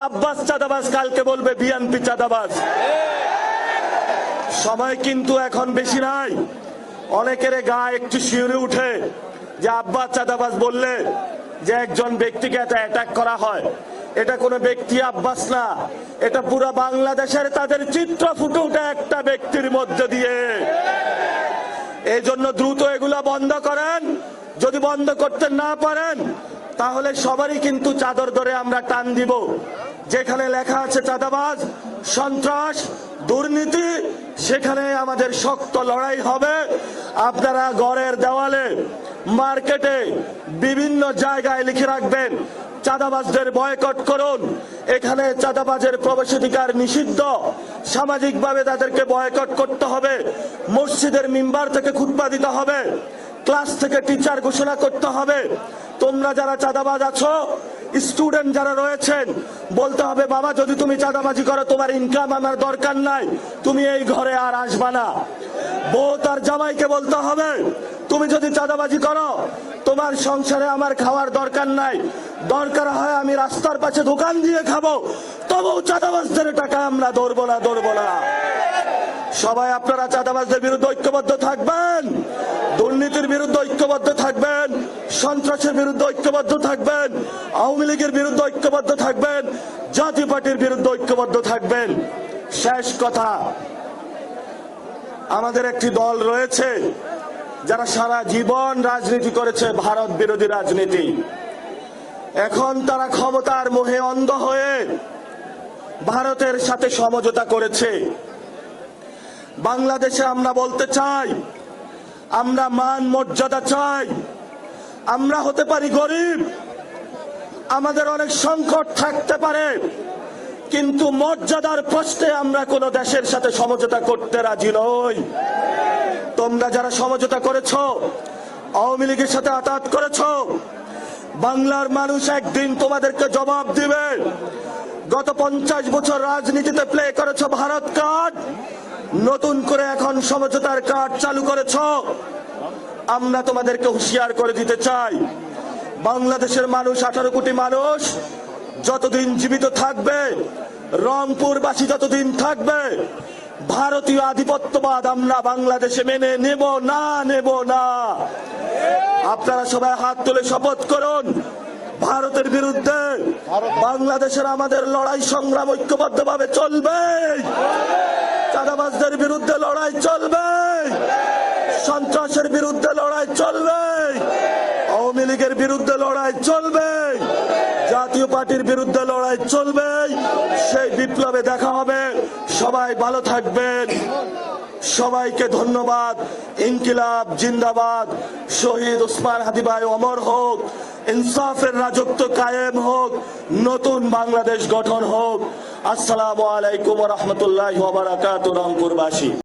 আব্বাস চাঁদাবাজ কালকে বলবে বিএনপি চাঁদাবাজ। সময় কিন্তু এখন বেশি নাই। অনেকের গায়ে একটু শিউরে উঠে যে আব্বাস চাঁদাবাজ বললে যে একজন ব্যক্তিকে অ্যাটাক করা হয়। এটা কোনো ব্যক্তি আব্বাস না, এটা পুরো বাংলাদেশের তাদের চিত্র ফুটে ওঠে একটা ব্যক্তির মধ্যে দিয়ে। এই জন্য দ্রুত এগুলা বন্ধ করেন। যদি বন্ধ করতে না পারেন তাহলে সবারই কিন্তু চাদর ধরে আমরা টান দিব। যেখানে লেখা আছে চাঁদাবাজ, সন্ত্রাস, দুর্নীতি, সেখানে আমাদের শক্ত লড়াই হবে। আপনারা ঘরের দেওয়ালে, মার্কেটে, বিভিন্ন জায়গায় লিখে রাখবেন চাঁদাবাজদের বয়কট করুন। এখানে চাঁদাবাজের প্রবেশাধিকার নিষিদ্ধ, সামাজিকভাবে তাদেরকে বয়কট করতে হবে। মসজিদের মিম্বার থেকে খুতবা দিতে হবে, ক্লাস থেকে টিচার ঘোষণা করতে হবে। তোমরা যারা চাঁদাবাজ আছো, স্টুডেন্ট যারা রয়েছেন, বলতে হবে বাবা যদি তুমি চাঁদাবাজি করো তোমার ইনকাম আমার দরকার নাই, তুমি এই ঘরে আর আসবা না। বউ তার জামাইকে বলতে হবে তুমি যদি চাঁদাবাজি করো তোমার সংসারে আমার খাওয়ার দরকার নাই, দরকার হয় আমি রাস্তার পাশে দোকান দিয়ে খাবো, তবুও চাঁদাবাজদের টাকা আমরা ধরবো না। সবাই আপনারা চাঁদাবাজদের বিরুদ্ধে ঐক্যবদ্ধ থাকবেন, দুর্নীতির বিরুদ্ধে ঐক্যবদ্ধ থাকবেন, সন্ত্রাসের বিরুদ্ধে ঐক্যবদ্ধ থাকবেন, আওয়ামী লীগের বিরুদ্ধে ঐক্যবদ্ধ থাকবেন, জাতীয় পার্টির বিরুদ্ধে ঐক্যবদ্ধ থাকবেন। শেষ কথা, আমাদের একটি দল রয়েছে যারা সারা জীবন রাজনীতি করেছে, ভারত বিরোধী রাজনীতি। এখন তারা ক্ষমতার মোহে অন্ধ হয়ে ভারতের সাথে সমঝোতা করেছে। বাংলাদেশে আমরা বলতে চাই, আমরা মান মর্যাদা চাই। আমরা হতে পারি গরিব, আমাদের অনেক সংকট থাকতে পারে, কিন্তু মর্যাদার প্রশ্নে আমরা কোন দেশের সাথে সমঝোতা করতে রাজি নই। তোমরা যারা সমঝোতা করেছো, আওয়ামী লীগের সাথে আতাত করেছো, বাংলার মানুষ একদিন তোমাদেরকে জবাব দিবে। গত 50 বছর রাজনীতিতে প্লে করেছো ভারত কার্ড, নতুন করে এখন সমঝোতার কার্ড চালু করেছো। আমরা তোমাদেরকে হুঁশিয়ার করে দিতে চাই, বাংলাদেশের মানুষ 18 কোটি মানুষ যতদিন জীবিত থাকবে, রংপুরবাসী যতদিন থাকবে, ভারতীয় আধিপত্যবাদ আমরা বাংলাদেশে মেনে নেব না। আপনারা সবাই হাত তুলে শপথ করুন, ভারতের বিরুদ্ধে বাংলাদেশের আমাদের লড়াই সংগ্রাম ঐক্যবদ্ধভাবে চলবে। চাঁদাবাজদের বিরুদ্ধে লড়াই চলবে, সন্ত্রাসের বিরুদ্ধে লড়াই চলবে, আওয়ামী লীগের বিরুদ্ধে লড়াই চলবে, জাতীয় পার্টির বিরুদ্ধে লড়াই চলবে। সেই বিপ্লবে দেখা হবে। সবাই ভালো থাকবেন। সবাইকে ধন্যবাদ। ইনকিলাব জিন্দাবাদ। শহীদ ওসমান হাদি ভাই অমর হোক। ইনসাফের রাজত্ব কায়েম হোক। নতুন বাংলাদেশ গঠন হোক। আসসালামু আলাইকুম ওয়া রাহমাতুল্লাহি ওয়া বারাকাতুহু। রংপুরবাসী।